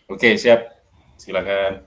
Oke, siap. Silakan.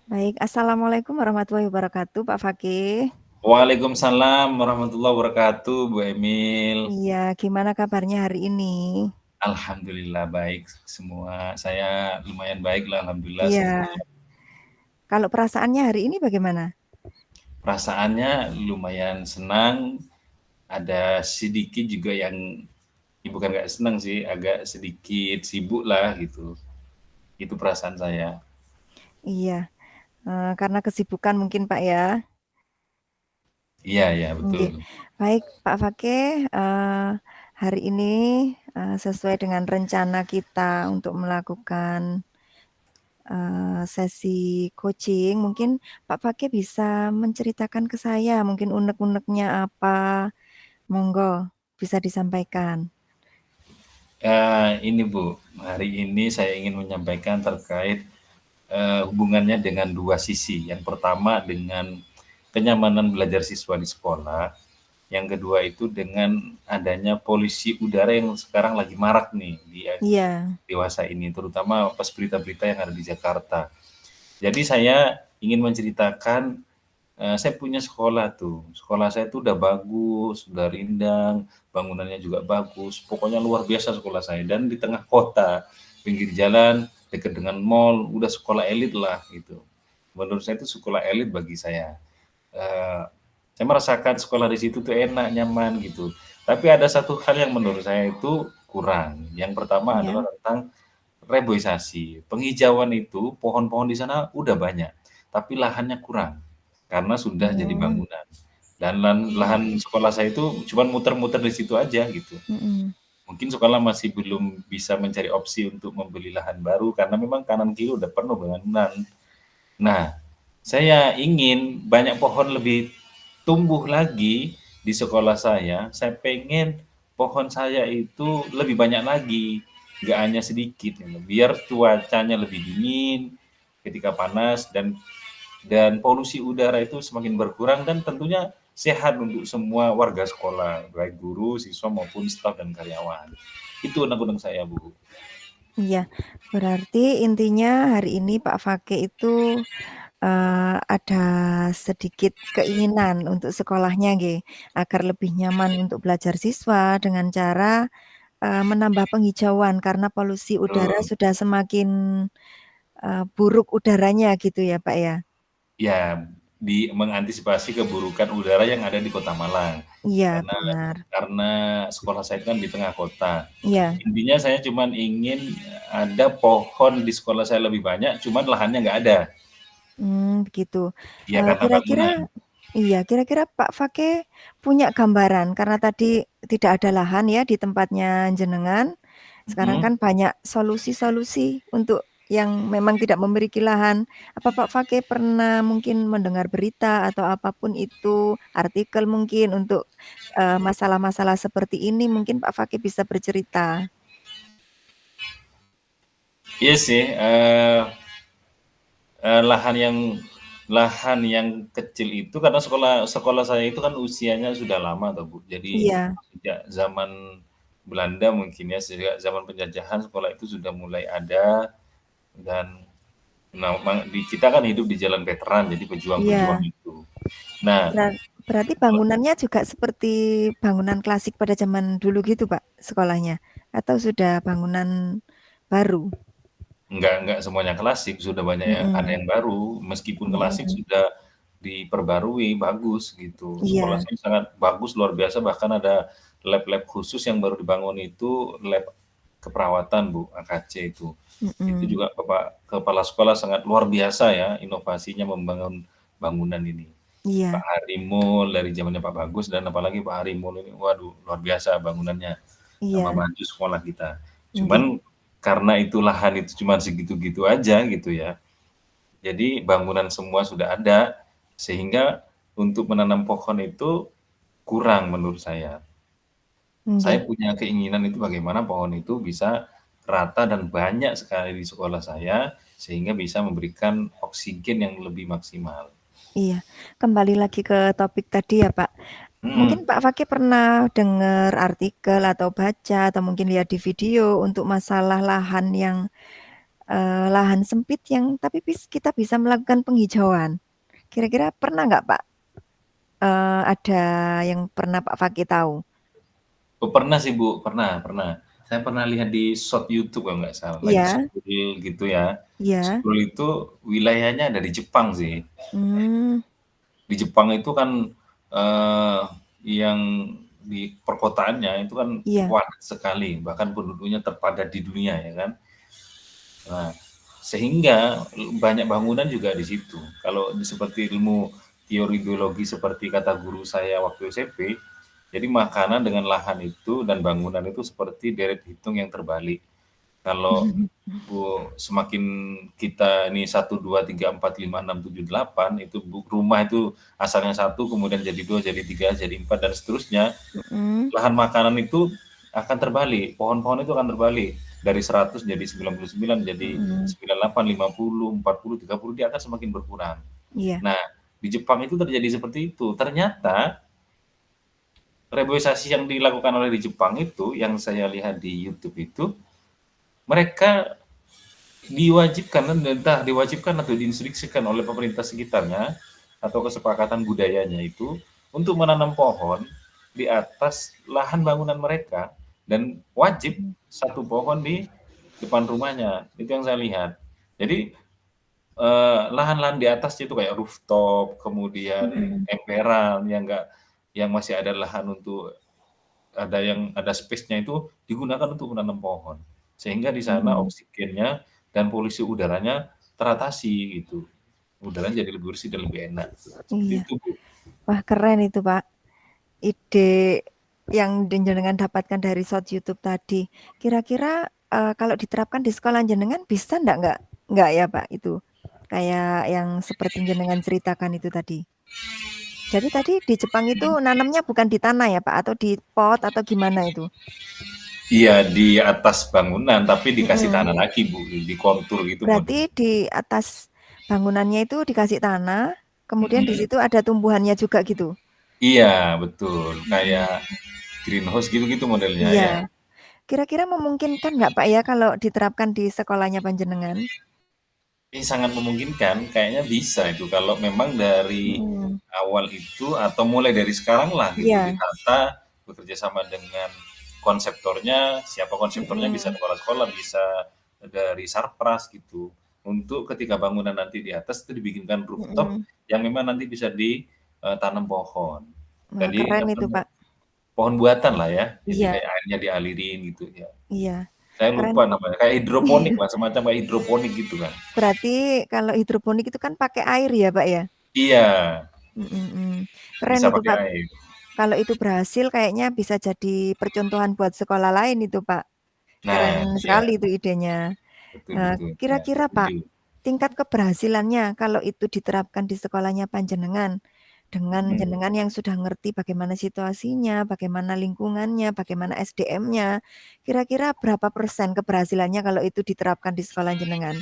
Baik, Assalamualaikum warahmatullahi wabarakatuh, Pak Fakih. Waalaikumsalam warahmatullahi wabarakatuh, Bu Emil. Iya, gimana kabarnya hari ini? Alhamdulillah baik semua. Saya lumayan baik lah, alhamdulillah Iya, sehat. kalau perasaannya hari ini bagaimana? Perasaannya lumayan senang, ada sedikit juga yang bukan nggak senang sih, agak sedikit sibuk lah gitu. Itu perasaan saya. Iya, karena kesibukan mungkin, Pak, ya? Iya, iya, betul. Nggih. Baik, Pak Fakih, hari ini, sesuai dengan rencana kita untuk melakukan, sesi coaching, mungkin Pak Fakih bisa menceritakan ke saya mungkin unek-uneknya apa, monggo bisa disampaikan. Ini Bu, hari ini saya ingin menyampaikan terkait hubungannya dengan dua sisi. Yang pertama dengan kenyamanan belajar siswa di sekolah, yang kedua itu dengan adanya polusi udara yang sekarang lagi marak nih di Iya, dewasa ini, terutama pas berita-berita yang ada di Jakarta. Jadi saya ingin menceritakan, saya punya sekolah tuh, sekolah saya tuh udah bagus, udah rindang, bangunannya juga bagus, pokoknya luar biasa sekolah saya dan di tengah kota, pinggir jalan, dekat dengan mall, udah sekolah elit lah gitu. Menurut saya itu sekolah elit bagi saya. Eee, saya merasakan sekolah di situ tuh enak, nyaman gitu. Tapi ada satu hal yang menurut saya itu kurang. Yang pertama adalah iya. tentang reboisasi. Penghijauan itu, pohon-pohon di sana udah banyak, tapi lahannya kurang karena sudah jadi Oh, bangunan. Dan lahan sekolah saya itu cuman muter-muter di situ aja gitu. mhm. Mungkin sekolah masih belum bisa mencari opsi untuk membeli lahan baru karena memang kanan kiri udah penuh bangunan. Nah, saya ingin banyak pohon lebih tumbuh lagi di sekolah saya. Saya pengen pohon saya itu lebih banyak lagi, nggak hanya sedikit, gitu. Biar cuacanya lebih dingin ketika panas dan polusi udara itu semakin berkurang dan tentunya sehat untuk semua warga sekolah, baik guru, siswa maupun staf dan karyawan. Itu undang-undang saya, Bu. Iya, berarti intinya hari ini Pak Fakih itu, ada sedikit keinginan untuk sekolahnya nggih, agar lebih nyaman untuk belajar siswa dengan cara, menambah penghijauan karena polusi udara Betul. sudah semakin, buruk udaranya gitu ya, Pak, ya? Ya, mengantisipasi keburukan udara yang ada di Kota Malang. Iya, Karena benar. karena sekolah saya itu kan di tengah kota. Iya, Intinya saya cuman ingin ada pohon di sekolah saya lebih banyak, cuman lahannya nggak ada. begitu. Ya karena Kira-kira bangunan. iya, kira-kira Pak Fakih punya gambaran karena tadi tidak ada lahan ya di tempatnya jenengan, sekarang Mhm. kan banyak solusi-solusi untuk yang memang tidak memiliki lahan. Apa Pak Fakih pernah mungkin mendengar berita atau apapun itu, artikel mungkin untuk, masalah-masalah seperti ini mungkin Pak Fakih bisa bercerita? Iya sih, lahan yang kecil itu karena sekolah sekolah saya itu kan usianya sudah lama toh, Bu. Jadi Iya, sejak zaman Belanda mungkin ya, sejak zaman penjajahan sekolah itu sudah mulai ada dan di kita kan hidup di jalan veteran, jadi pejuang-pejuang iya. itu. Nah, Berarti bangunannya juga seperti bangunan klasik pada zaman dulu gitu, Pak, sekolahnya? Atau sudah bangunan baru? enggak semuanya klasik, sudah banyak yang ada Mhm, yang baru, meskipun klasik mhm. sudah diperbarui, bagus gitu. Sekolah Iya, saya sangat bagus, luar biasa, bahkan ada lab-lab khusus yang baru dibangun itu lab keperawatan, Bu, AKC itu. Itu mhm. juga Bapak kepala sekolah sangat luar biasa ya, inovasinya membangun bangunan ini. Pak Iya, Harimul dari zamannya Pak Bagus dan apalagi Pak Harimul ini, waduh luar biasa bangunannya, tambah iya, maju sekolah kita. nggih, Cuman karena itu lahan itu cuma segitu-gitu aja gitu ya, jadi bangunan semua sudah ada, sehingga untuk menanam pohon itu kurang menurut saya. Saya nggih, punya keinginan itu bagaimana pohon itu bisa rata dan banyak sekali di sekolah saya, sehingga bisa memberikan oksigen yang lebih maksimal. iya. Kembali lagi ke topik tadi ya, Pak. Mungkin Mhm. Pak Fakih pernah dengar artikel atau baca atau mungkin lihat di video untuk masalah lahan yang lahan sempit yang tapi kita bisa melakukan penghijauan. Kira-kira pernah nggak Pak, ada yang pernah Pak Fakih tahu? Oh, pernah sih Bu, pernah pernah. Saya pernah lihat di short YouTube kalau nggak salah, lagi Iya scroll gitu ya. iya, Scroll itu wilayahnya ada di Jepang sih. mmm, Di Jepang itu kan, eee, yang di perkotaannya itu kan iya, padat sekali, bahkan penduduknya terpadat di dunia ya kan. Nah, sehingga banyak bangunan juga di situ. Kalau seperti ilmu teori geologi seperti kata guru saya waktu SMP, jadi makanan dengan lahan itu dan bangunan itu seperti deret hitung yang terbalik. Kalau semakin kita ini 1, 2, 3, 4, 5, 6, 7, 8 itu rumah itu asalnya satu, kemudian jadi 2, jadi 3, jadi 4 dan seterusnya, mhm lahan makanan itu akan terbalik, pohon-pohon itu akan terbalik. Dari 100 jadi 99, jadi mhm, 98, 50, 40, 30, dia akan semakin berkurang. iya, Nah, di Jepang itu terjadi seperti itu. Ternyata reboisasi yang dilakukan oleh di Jepang itu, yang saya lihat di YouTube itu, mereka diwajibkan, entah diwajibkan atau diinstruksikan oleh pemerintah sekitarnya atau kesepakatan budayanya itu untuk menanam pohon di atas lahan bangunan mereka dan wajib mhm satu pohon di depan rumahnya. Itu yang saya lihat. Jadi lahan-lahan di atas itu kayak rooftop, kemudian mhm emperan yang masih ada lahan untuk ada space-nya itu digunakan untuk menanam pohon. Sehingga di sana mhm, oksigennya dan polusi udaranya teratasi gitu. Udaranya jadi lebih bersih dan lebih enak. Seperti iya. itu, Bu. Wah keren itu Pak, ide yang jenengan dapatkan dari short YouTube tadi. Kira-kira, kalau diterapkan di sekolah jenengan bisa nggak ya Pak itu? Kayak yang seperti jenengan ceritakan itu tadi? Jadi tadi di Jepang itu nanamnya bukan di tanah ya Pak, atau di pot atau gimana itu? Iya, di atas bangunan tapi dikasih Mhm. tanah lagi, Bu, di kontur gitu Berarti modelnya. di atas bangunannya itu dikasih tanah, kemudian di Mhm. situ ada tumbuhannya juga gitu? Iya, betul. Mhm. Kayak greenhouse gitu-gitu modelnya Iya. ya. Kira-kira memungkinkan nggak Pak ya kalau diterapkan di sekolahnya panjenengan? Sangat memungkinkan, kayaknya bisa itu kalau memang dari Mhm. awal itu atau mulai dari sekarang lah gitu Iya. ditata bekerja sama dengan konseptornya, siapa konseptornya bisa Mhm. kepala sekolah, bisa dari Sarpras gitu. Untuk ketika bangunan nanti di atas itu dibikinkan rooftop Mhm. yang memang nanti bisa ditanam pohon. Wah Jadi keren apa itu namanya, Pak. pohon buatan lah ya, jadi Iya kayak airnya dialirin gitu ya. iya. Saya Keren. lupa namanya, kayak hidroponik lah, semacam kayak hidroponik gitu kan. Berarti kalau hidroponik itu kan pakai air ya Pak ya? Iya, Mhm mhm. Keren bisa itu pakai Pak. air. Kalau itu berhasil kayaknya bisa jadi percontohan buat sekolah lain itu Pak. Keren Nah, iya, sekali itu idenya. betul betul, ya Kira-kira Pak, setuju. tingkat keberhasilannya kalau itu diterapkan di sekolahnya panjenengan, dengan Mhm. jenengan yang sudah ngerti bagaimana situasinya, bagaimana lingkungannya, bagaimana SDM-nya, kira-kira berapa persen keberhasilannya kalau itu diterapkan di sekolah jenengan?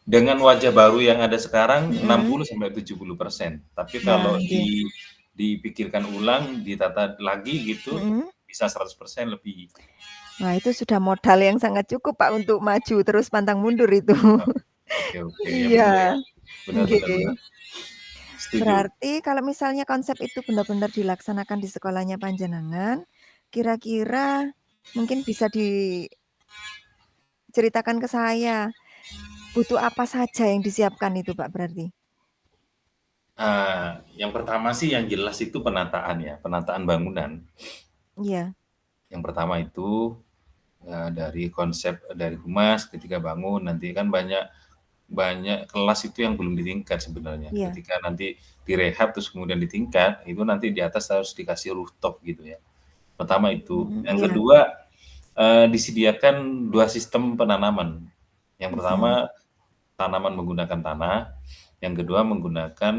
Dengan wajah baru yang ada sekarang Mhm. 60-70%, tapi Nah, kalau nggih. dipikirkan ulang, ditata lagi gitu, Mhm. bisa 100% lebih. Wah, itu sudah modal yang sangat cukup Pak untuk maju terus pantang mundur itu. Oh, oke oke, ya Iya, betul ya. Benar benar benar, nggih. setuju. Berarti kalau misalnya konsep itu benar-benar dilaksanakan di sekolahnya panjenengan, kira-kira mungkin bisa diceritakan ke saya, butuh apa saja yang disiapkan itu, Pak, berarti? Yang pertama sih yang jelas itu penataan ya, penataan bangunan. Iya Yang pertama itu, dari konsep dari humas ketika bangun, nanti kan banyak banyak kelas itu yang belum ditingkat sebenarnya. iya, Ketika nanti direhab terus kemudian ditingkat, itu nanti di atas harus dikasih rooftop gitu ya. Pertama itu. mhm, Yang iya, kedua, disediakan 2 sistem penanaman. Yang mhm, pertama tanaman menggunakan tanah, yang kedua menggunakan,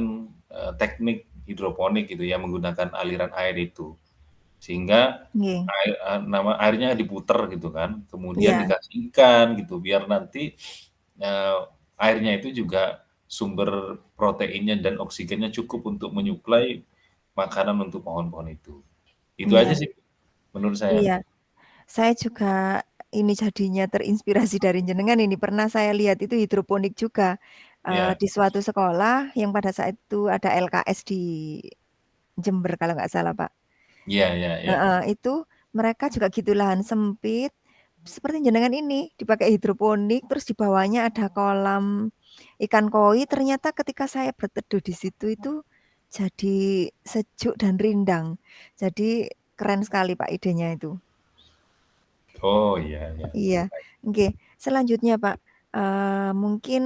teknik hidroponik gitu ya, menggunakan aliran air itu. Sehingga nggih, airnya diputer gitu kan, kemudian iya dikasih ikan gitu, biar nanti, eee, airnya itu juga sumber proteinnya dan oksigennya cukup untuk menyuplai makanan untuk pohon-pohon itu. Itu aja iya sih menurut saya. iya. Saya juga ini jadinya terinspirasi dari jenengan ini, pernah saya lihat itu hidroponik juga, Ya, di suatu sekolah yang pada saat itu ada LKS di Jember kalau nggak salah, Pak. iya iya iya. Heeh, itu mereka juga gitu lahan sempit, seperti jenengan ini, dipakai hidroponik, terus di bawahnya ada kolam ikan koi, ternyata ketika saya berteduh di situ itu jadi sejuk dan rindang. Jadi keren sekali Pak idenya itu. Oh, iya iya. Iya, oke. Selanjutnya Pak, mungkin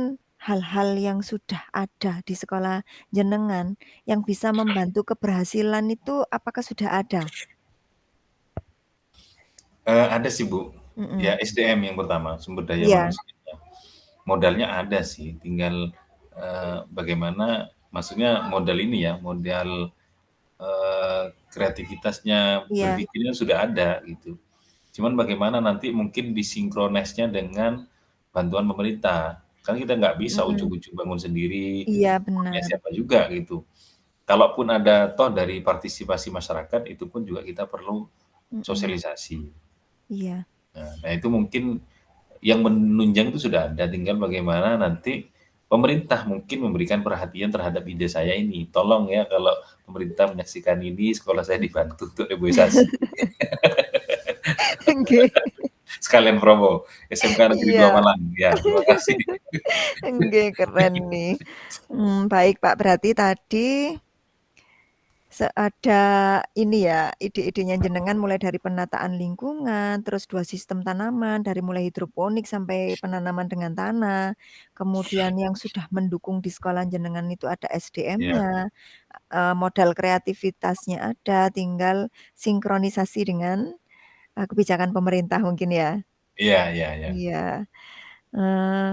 hal-hal yang sudah ada di sekolah jenengan yang bisa membantu keberhasilan itu apakah sudah ada? Ada sih, Bu. Ya Mhm. SDM yang pertama, sumber daya Iya manusianya. Modalnya ada sih, tinggal, bagaimana maksudnya modal ini ya, modal, kreativitasnya, iya, berpikirnya sudah ada gitu. Cuman bagaimana nanti mungkin disinkronisnya dengan bantuan pemerintah. Kan kita nggak bisa mhm. ujug-ujug bangun sendiri, Iya punya benar, siapa juga gitu. Kalaupun ada toh dari partisipasi masyarakat, itu pun juga kita perlu mhm, sosialisasi. iya, Nah, itu mungkin yang menunjang itu sudah ada, tinggal bagaimana nanti pemerintah mungkin memberikan perhatian terhadap ide saya ini. Tolong ya kalau pemerintah menyaksikan ini, sekolah saya dibantu untuk reboisasi. nggih, Sekalian promo, SMK Negeri 2 iya, Malang. Ya, terima kasih. nggih keren nih. Baik Pak, berarti tadi ada ini ya, ide-idenya jenengan mulai dari penataan lingkungan, terus 2 sistem tanaman, dari mulai hidroponik sampai penanaman dengan tanah, kemudian yang sudah mendukung di sekolah jenengan itu ada Ya, SDM-nya, modal kreativitasnya ada, tinggal sinkronisasi dengan, kebijakan pemerintah mungkin ya? iya iya iya. Iya, eee,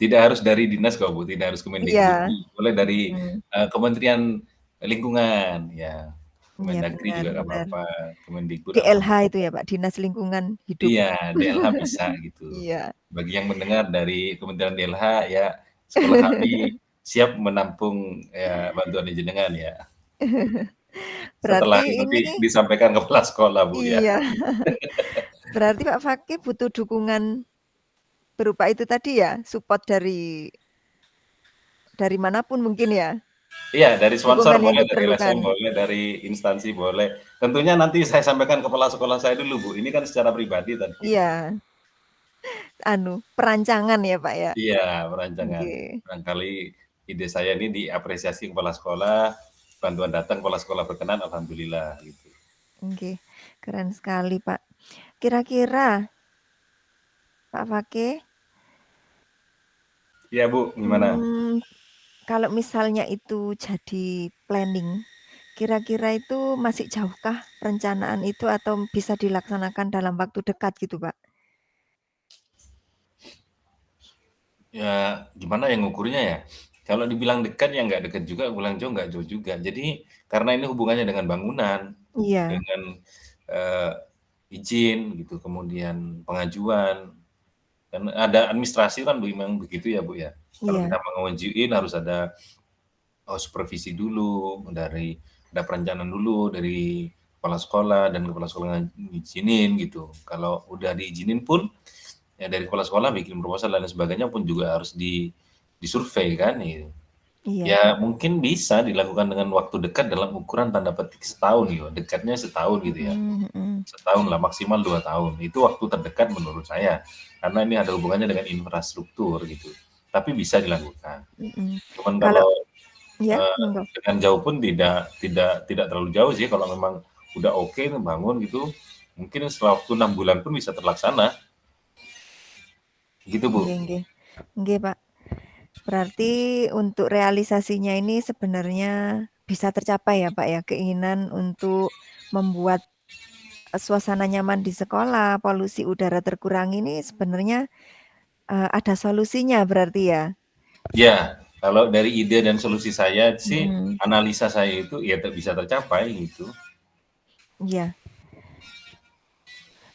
Tidak harus dari dinas kok, Bu, tidak harus Kemendikbud, iya, boleh dari, mhm, Kementerian Lingkungan, ya. iya Kemendagri benar juga nggak benar. apa-apa, Kemendikbud nggak DLH apa-apa. itu ya Pak, Dinas Lingkungan Hidup. Iya, DLH bisa gitu. Iya. Bagi yang mendengar dari Kementerian DLH, ya sekolah kami siap menampung, ya bantuan jenengan ya. Berarti Setelah ini nanti disampaikan kepala sekolah, Bu, ya. iya, berarti Pak Fakih butuh dukungan berupa itu tadi ya, support dari manapun mungkin ya? Iya, dari sponsor Dukungan yang boleh, dari LSM diperlukan. boleh, dari instansi boleh. Tentunya nanti saya sampaikan kepala sekolah saya dulu, Bu. Ini kan secara pribadi tadi. Iya, perancangan ya Pak ya? Iya, perancangan. Oke Barangkali ide saya ini diapresiasi kepala sekolah, bantuan datang kepala sekolah berkenan, alhamdulillah gitu. oke, keren sekali Pak. Kira-kira Pak Fakih, Iya, Bu, gimana? mmm, kalau misalnya itu jadi planning, kira-kira itu masih jauhkah perencanaan itu atau bisa dilaksanakan dalam waktu dekat gitu, Pak? Ya, gimana ya ngukurnya ya? Kalau dibilang dekat ya nggak dekat juga, bilang jauh nggak jauh juga. Jadi karena ini hubungannya dengan bangunan, Iya dengan, eee, izin gitu, kemudian pengajuan, kan ada administrasi kan memang begitu ya, Bu, ya. Kalau iya kita mau ngajuin harus ada, supervisi dulu ada perencanaan dulu dari kepala sekolah dan kepala sekolah ngizinin gitu. Kalau udah diizinin pun, ya dari kepala sekolah bikin proposal dan lain sebagainya pun juga harus disurvei kan gitu. iya, Ya mungkin bisa dilakukan dengan waktu dekat dalam ukuran tanda petik setahun gitu, dekatnya setahun gitu ya. mhm mhm, Setahun lah, maksimal 2 tahun. Itu waktu terdekat menurut saya, karena ini ada hubungannya dengan infrastruktur gitu. Tapi bisa dilakukan. mhm. Cuman Kalau kalau, ya, monggo. dengan jauh pun tidak terlalu jauh sih kalau memang udah oke nih bangun gitu, mungkin setelah waktu 6 bulan pun bisa terlaksana, gitu Bu. Nggih nggih. Nggih, Pak. Berarti untuk realisasinya ini sebenarnya bisa tercapai ya, Pak, ya, keinginan untuk membuat, suasana nyaman di sekolah, polusi udara terkurangi ini sebenarnya, ada solusinya berarti ya? Ya, kalau dari ide dan solusi saya sih, Mhm, analisa saya itu ya bisa tercapai gitu. iya.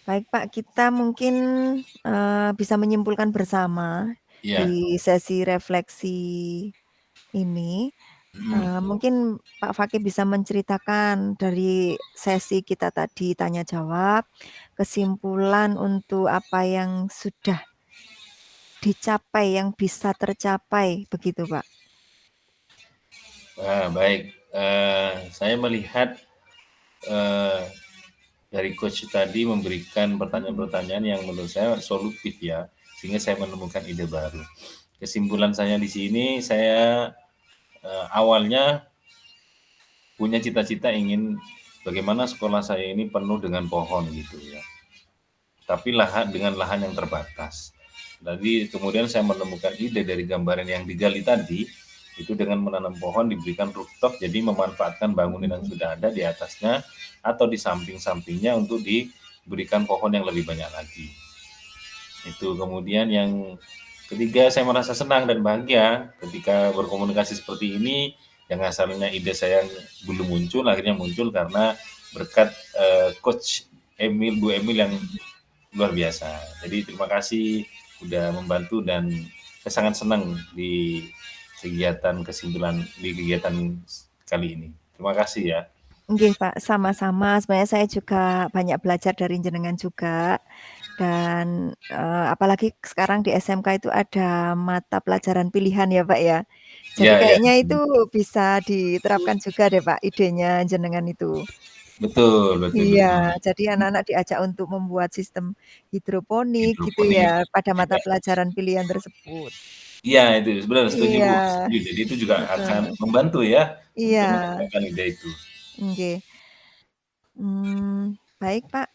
Baik Pak, kita mungkin, bisa menyimpulkan bersama Iya, di sesi refleksi ini, mhm, mungkin Pak Fakih bisa menceritakan dari sesi kita tadi tanya jawab, kesimpulan untuk apa yang sudah dicapai, yang bisa tercapai, begitu, Pak? Baik, saya melihat, eee, dari coach tadi memberikan Mhm. pertanyaan-pertanyaan yang menurut saya solutif ya, sehingga saya menemukan ide baru. Kesimpulan saya di sini, saya, awalnya punya cita-cita ingin bagaimana sekolah saya ini penuh dengan pohon gitu ya, tapi dengan lahan yang terbatas. Jadi kemudian saya menemukan ide dari gambaran yang digali tadi, itu dengan menanam pohon diberikan rooftop, jadi memanfaatkan bangunan yang Mhm. sudah ada di atasnya atau di samping-sampingnya untuk diberikan pohon yang lebih banyak lagi. Itu, kemudian yang ketiga, saya merasa senang dan bahagia ketika berkomunikasi seperti ini, yang asalnya ide saya belum muncul, akhirnya muncul karena berkat, coach Emil, Bu Emil yang luar biasa. Jadi terima kasih udah membantu dan saya sangat senang di kegiatan kali ini. Terima kasih ya. Nggih, Pak, sama-sama. Sebenarnya saya juga banyak belajar dari jenengan juga dan, apalagi sekarang di SMK itu ada mata pelajaran pilihan ya, Pak, ya. Jadi Iya, iya. kayaknya itu bisa diterapkan juga deh, Pak, idenya jenengan itu. Betul, betul, Iya, betul. jadi anak-anak diajak untuk membuat sistem hidroponik gitu ya, Hidroponik. pada mata Iya. pelajaran pilihan tersebut. Iya itu, benar, setuju Iya, Bu, setuju. Jadi itu juga akan heeh, membantu ya, untuk iya, mengembangkan ide itu. nggih. Baik Pak,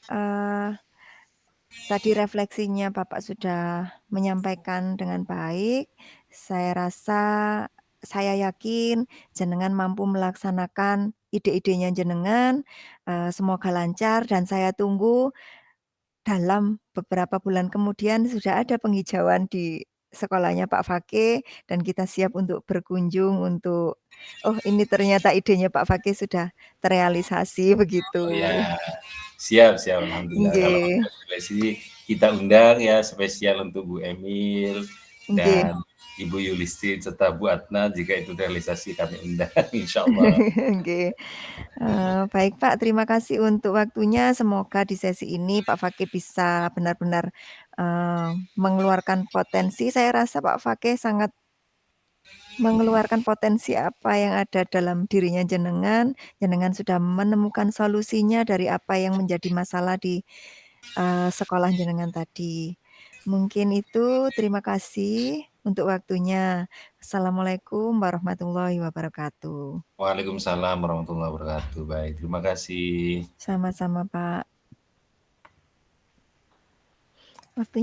tadi refleksinya Bapak sudah menyampaikan dengan baik. Saya rasa, saya yakin jenengan mampu melaksanakan ide-idenya jenengan, semoga lancar dan saya tunggu dalam beberapa bulan kemudian sudah ada penghijauan di sekolahnya Pak Fakih dan kita siap untuk berkunjung untuk, "Oh ini ternyata idenya Pak Fakih sudah terrealisasi," begitu. Oh ya, siap, siap, alhamdulillah. Kalau Nggih, ada seleksi kita undang ya spesial untuk Bu Emil nggih. dan Ibu Yulistin serta Bu Adna, jika itu realisasi kami undang insyaallah. Nggih, baik Pak, terima kasih untuk waktunya. Semoga di sesi ini Pak Fakih bisa benar-benar, mengeluarkan potensi. Saya rasa Pak Fakih sangat mengeluarkan potensi apa yang ada dalam dirinya jenengan. Jenengan sudah menemukan solusinya dari apa yang menjadi masalah di, sekolah jenengan tadi. Mungkin itu, terima kasih untuk waktunya. Assalamualaikum warahmatullahi wabarakatuh. Waalaikumsalam warahmatullahi wabarakatuh. Baik, terima kasih. Sama-sama Pak. Waktunya